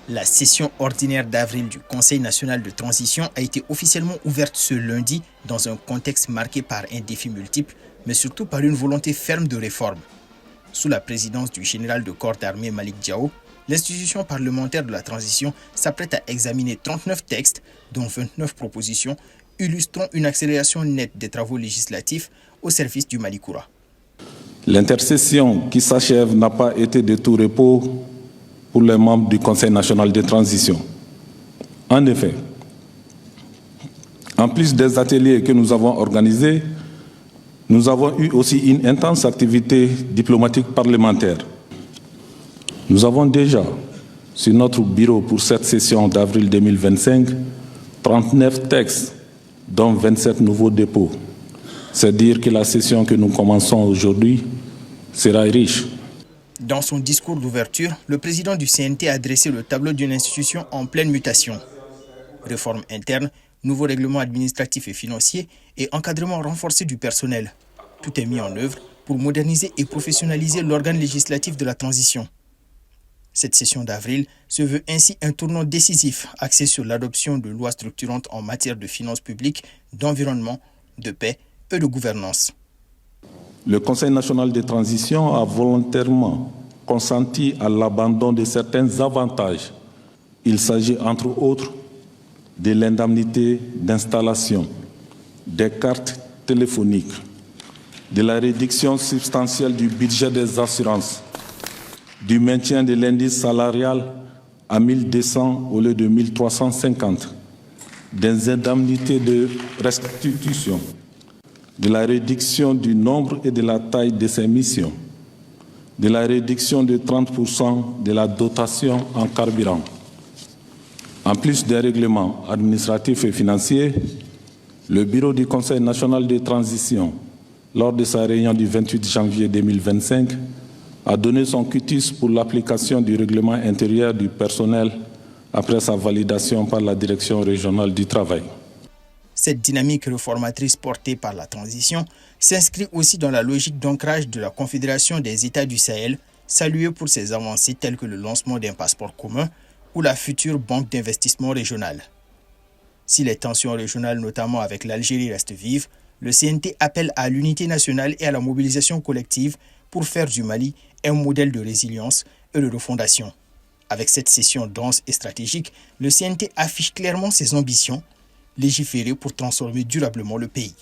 La session ordinaire d'avril du Conseil national de transition a été officiellement ouverte ce lundi dans un contexte marqué par un défi multiple, mais surtout par une volonté ferme de réforme. Sous la présidence du général de corps d'armée Malick Diao, l'institution parlementaire de la transition s'apprête à examiner 39 textes, dont 29 propositions, illustrant une accélération nette des travaux législatifs au service du Mali Koura. L'intercession qui s'achève n'a pas été de tout repos pour les membres du Conseil national de transition. En effet, en plus des ateliers que nous avons organisés, nous avons eu aussi une intense activité diplomatique parlementaire. Nous avons déjà, sur notre bureau pour cette session d'avril 2025, 39 textes, dont 27 nouveaux dépôts. C'est dire que la session que nous commençons aujourd'hui sera riche. Dans son discours d'ouverture, le président du CNT a dressé le tableau d'une institution en pleine mutation. Réforme interne, nouveaux règlements administratifs et financiers et encadrement renforcé du personnel. Tout est mis en œuvre pour moderniser et professionnaliser l'organe législatif de la transition. Cette session d'avril se veut ainsi un tournant décisif axé sur l'adoption de lois structurantes en matière de finances publiques, d'environnement, de paix et de gouvernance. Le Conseil national de transition a volontairement consenti à l'abandon de certains avantages. Il s'agit entre autres de l'indemnité d'installation, des cartes téléphoniques, de la réduction substantielle du budget des assurances, du maintien de l'indice salarial à 1200 au lieu de 1350, des indemnités de restitution, de la réduction du nombre et de la taille de ces missions, de la réduction de 30% de la dotation en carburant. En plus des règlements administratifs et financiers, le Bureau du Conseil national de transition, lors de sa réunion du 28 janvier 2025, a donné son quitus pour l'application du règlement intérieur du personnel après sa validation par la Direction régionale du travail. Cette dynamique réformatrice portée par la transition s'inscrit aussi dans la logique d'ancrage de la Confédération des États du Sahel, saluée pour ses avancées telles que le lancement d'un passeport commun ou la future banque d'investissement régionale. Si les tensions régionales, notamment avec l'Algérie, restent vives, le CNT appelle à l'unité nationale et à la mobilisation collective pour faire du Mali un modèle de résilience et de refondation. Avec cette session dense et stratégique, le CNT affiche clairement ses ambitions, légiférer pour transformer durablement le pays.